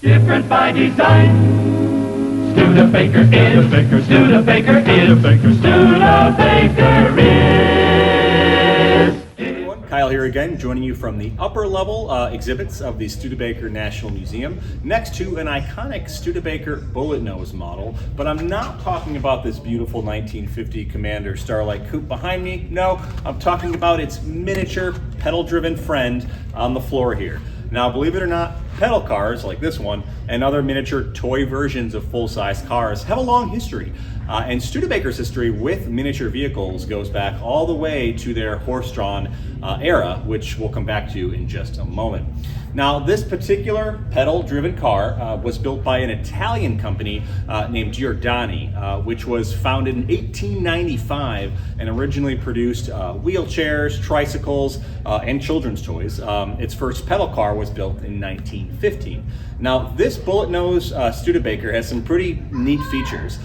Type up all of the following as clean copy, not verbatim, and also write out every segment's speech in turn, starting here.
Different by design. Studebaker is. Studebaker is. Studebaker is. Kyle here again, joining you from the upper level exhibits of the Studebaker National Museum, next to an iconic Studebaker bullet nose model. But I'm not talking about this beautiful 1950 Commander Starlight coupe behind me. No, I'm talking about its miniature pedal-driven friend on the floor here. Now, believe it or not, pedal cars like this one and other miniature toy versions of full-size cars have a long history. And Studebaker's history with miniature vehicles goes back all the way to their horse-drawn era, which we'll come back to in just a moment. Now, this particular pedal-driven car was built by an Italian company named Giordani, which was founded in 1895 and originally produced wheelchairs, tricycles, and children's toys. Its first pedal car was built in 1915. Now, this bullet nose Studebaker has some pretty neat features.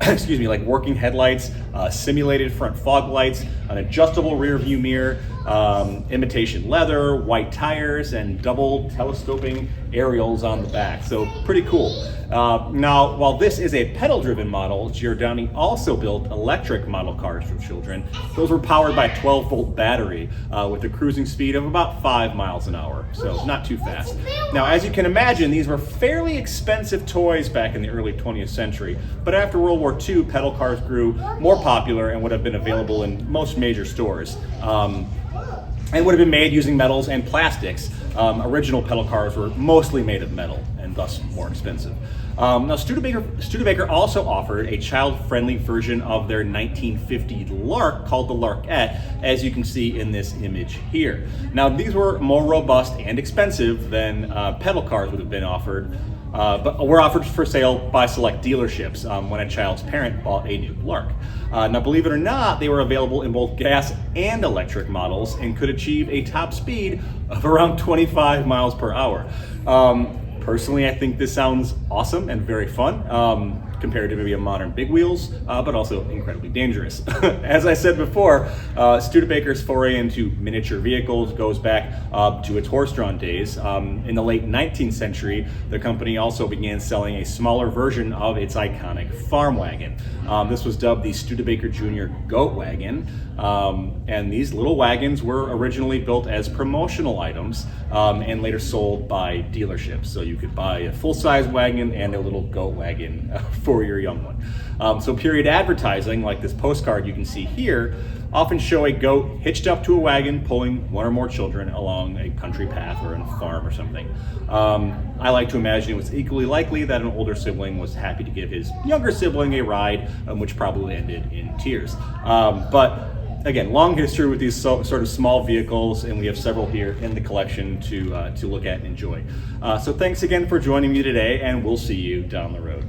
Excuse me, like working headlights, simulated front fog lights, an adjustable rear view mirror, imitation leather, white tires, and double telescoping aerials on the back. So pretty cool. Now, while this is a pedal-driven model, Giordani also built electric model cars for children. Those were powered by a 12-volt battery with a cruising speed of about 5 miles an hour, so not too fast. Now, as you can imagine, these were fairly expensive toys back in the early 20th century, but after World War II, pedal cars grew more popular and would have been available in most major stores. And would have been made using metals and plastics. Original pedal cars were mostly made of metal and thus more expensive. Now, Studebaker also offered a child-friendly version of their 1950 Lark called the Larkette, as you can see in this image here. Now, these were more robust and expensive than pedal cars would have been offered, but were offered for sale by select dealerships when a child's parent bought a new Lark. Now, believe it or not, they were available in both gas and electric models and could achieve a top speed of around 25 miles per hour. Personally, I think this sounds awesome and very fun compared to maybe a modern big wheels, but also incredibly dangerous. As I said before, Studebaker's foray into miniature vehicles goes back to its horse-drawn days. In the late 19th century, the company also began selling a smaller version of its iconic farm wagon. This was dubbed the Studebaker Jr. Goat Wagon, and these little wagons were originally built as promotional items and later sold by dealerships. So you could buy a full-size wagon and a little goat wagon for your young one. So period advertising, like this postcard you can see here, often show a goat hitched up to a wagon pulling one or more children along a country path or on a farm or something. I like to imagine it was equally likely that an older sibling was happy to give his younger sibling a ride, which probably ended in tears. But again, long history with these sort of small vehicles, and we have several here in the collection to look at and enjoy. So thanks again for joining me today, and we'll see you down the road.